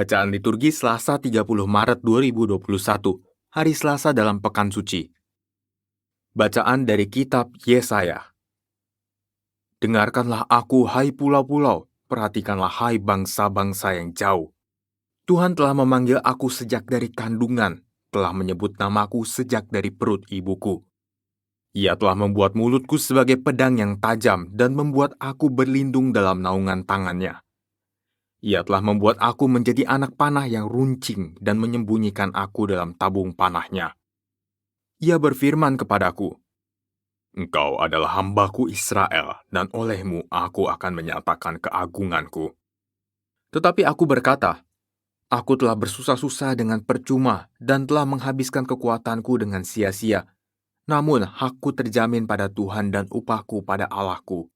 Bacaan liturgi Selasa 30 Maret 2021, hari Selasa dalam Pekan Suci. Bacaan dari kitab Yesaya. Dengarkanlah aku, hai pulau-pulau, perhatikanlah hai bangsa-bangsa yang jauh. Tuhan telah memanggil aku sejak dari kandungan, telah menyebut namaku sejak dari perut ibuku. Ia telah membuat mulutku sebagai pedang yang tajam dan membuat aku berlindung dalam naungan tangannya. Ia telah membuat aku menjadi anak panah yang runcing dan menyembunyikan aku dalam tabung panahnya. Ia berfirman kepadaku, "Engkau adalah hambaku Israel, dan olehmu aku akan menyatakan keagunganku." Tetapi aku berkata, "Aku telah bersusah-susah dengan percuma dan telah menghabiskan kekuatanku dengan sia-sia. Namun hakku terjamin pada Tuhan dan upahku pada Allahku."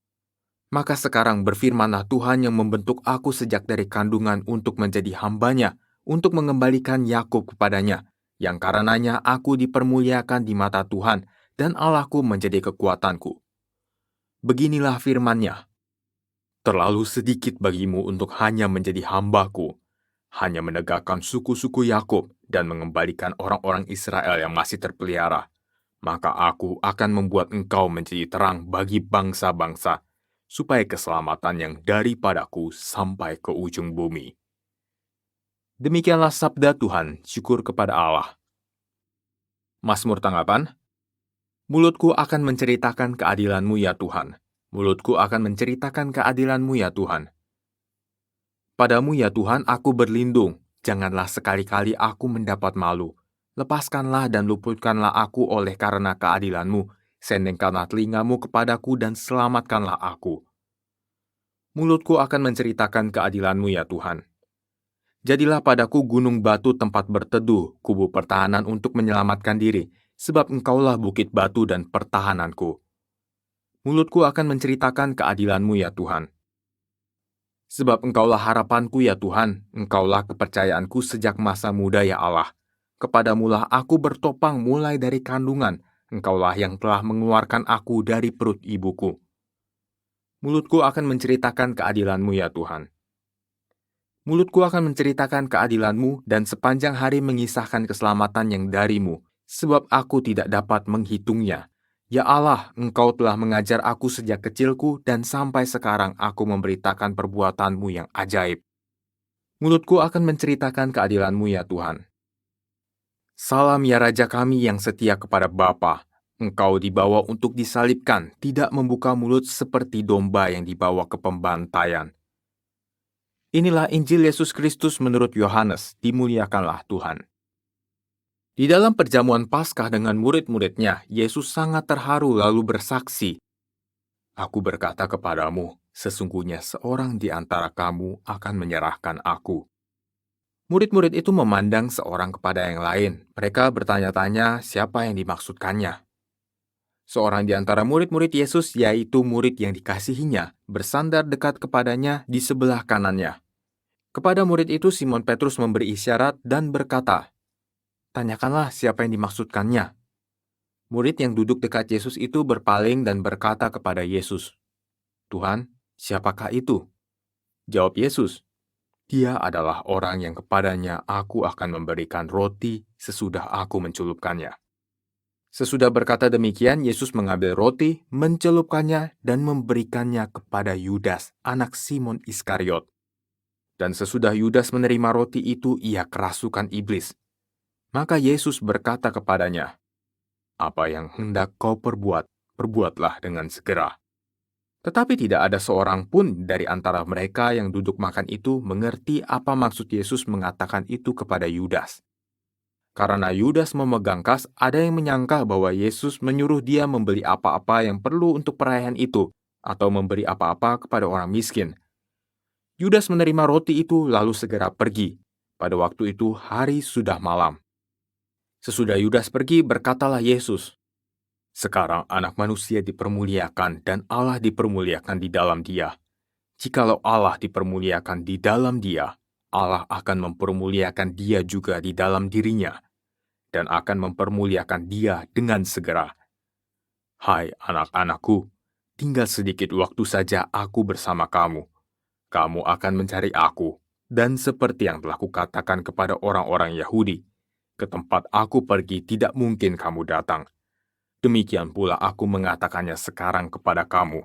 Maka sekarang berfirmanlah Tuhan yang membentuk aku sejak dari kandungan untuk menjadi hamba-Nya, untuk mengembalikan Yakub kepadanya, yang karenanya aku dipermuliakan di mata Tuhan, dan Allahku menjadi kekuatanku. Beginilah firman-Nya, "Terlalu sedikit bagimu untuk hanya menjadi hamba-Ku, hanya menegakkan suku-suku Yakub dan mengembalikan orang-orang Israel yang masih terpelihara. Maka aku akan membuat engkau menjadi terang bagi bangsa-bangsa, supaya keselamatan yang daripadaku sampai ke ujung bumi." Demikianlah sabda Tuhan, syukur kepada Allah. Mazmur tanggapan, mulutku akan menceritakan keadilan-Mu ya Tuhan. Mulutku akan menceritakan keadilan-Mu ya Tuhan. Padamu ya Tuhan aku berlindung, janganlah sekali-kali aku mendapat malu. Lepaskanlah dan luputkanlah aku oleh karena keadilan-Mu, sendengkanlah telingamu kepadaku dan selamatkanlah aku. Mulutku akan menceritakan keadilan-Mu ya Tuhan. Jadilah padaku gunung batu tempat berteduh, kubu pertahanan untuk menyelamatkan diri, sebab Engkaulah bukit batu dan pertahananku. Mulutku akan menceritakan keadilan-Mu ya Tuhan. Sebab Engkaulah harapanku ya Tuhan, Engkaulah kepercayaanku sejak masa muda ya Allah. Kepadamulah aku bertopang mulai dari kandungan, Engkaulah yang telah mengeluarkan aku dari perut ibuku. Mulutku akan menceritakan keadilan-Mu ya Tuhan. Mulutku akan menceritakan keadilan-Mu dan sepanjang hari mengisahkan keselamatan yang dari-Mu, sebab aku tidak dapat menghitungnya. Ya Allah, Engkau telah mengajar aku sejak kecilku dan sampai sekarang aku memberitakan perbuatan-Mu yang ajaib. Mulutku akan menceritakan keadilan-Mu ya Tuhan. Salam ya Raja kami yang setia kepada Bapa. Engkau dibawa untuk disalibkan, tidak membuka mulut seperti domba yang dibawa ke pembantaian. Inilah Injil Yesus Kristus menurut Yohanes, dimuliakanlah Tuhan. Di dalam perjamuan Paskah dengan murid-muridnya, Yesus sangat terharu lalu bersaksi, "Aku berkata kepadamu, sesungguhnya seorang di antara kamu akan menyerahkan aku." Murid-murid itu memandang seorang kepada yang lain. Mereka bertanya-tanya siapa yang dimaksudkannya. Seorang di antara murid-murid Yesus, yaitu murid yang dikasihinya, bersandar dekat kepadanya di sebelah kanannya. Kepada murid itu Simon Petrus memberi isyarat dan berkata, "Tanyakanlah siapa yang dimaksudkannya." Murid yang duduk dekat Yesus itu berpaling dan berkata kepada Yesus, "Tuhan, siapakah itu?" Jawab Yesus, "Dia adalah orang yang kepadanya aku akan memberikan roti sesudah aku mencelupkannya." Sesudah berkata demikian, Yesus mengambil roti, mencelupkannya, dan memberikannya kepada Yudas, anak Simon Iskariot. Dan sesudah Yudas menerima roti itu, ia kerasukan iblis. Maka Yesus berkata kepadanya, "Apa yang hendak kau perbuat, perbuatlah dengan segera." Tetapi tidak ada seorang pun dari antara mereka yang duduk makan itu mengerti apa maksud Yesus mengatakan itu kepada Yudas. Karena Yudas memegang kas, ada yang menyangka bahwa Yesus menyuruh dia membeli apa-apa yang perlu untuk perayaan itu, atau memberi apa-apa kepada orang miskin. Yudas menerima roti itu lalu segera pergi. Pada waktu itu hari sudah malam. Sesudah Yudas pergi, berkatalah Yesus, "Sekarang anak manusia dipermuliakan dan Allah dipermuliakan di dalam dia. Jikalau Allah dipermuliakan di dalam dia, Allah akan mempermuliakan dia juga di dalam dirinya, dan akan mempermuliakan dia dengan segera. Hai anak-anakku, tinggal sedikit waktu saja aku bersama kamu. Kamu akan mencari aku. Dan seperti yang telah kukatakan kepada orang-orang Yahudi, ke tempat aku pergi tidak mungkin kamu datang. Demikian pula aku mengatakannya sekarang kepada kamu."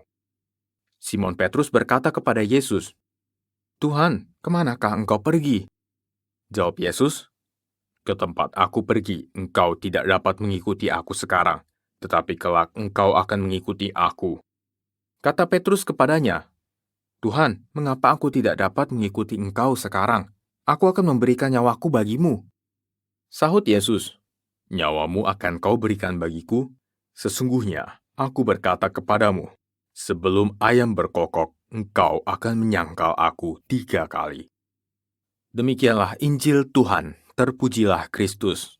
Simon Petrus berkata kepada Yesus, "Tuhan, kemanakah engkau pergi?" Jawab Yesus, "Ke tempat aku pergi, engkau tidak dapat mengikuti aku sekarang, tetapi kelak engkau akan mengikuti aku." Kata Petrus kepadanya, "Tuhan, mengapa aku tidak dapat mengikuti engkau sekarang? Aku akan memberikan nyawaku bagimu." Sahut Yesus, "Nyawamu akan kau berikan bagiku? Sesungguhnya, aku berkata kepadamu, sebelum ayam berkokok, engkau akan menyangkal aku 3 kali." Demikianlah Injil Tuhan, terpujilah Kristus.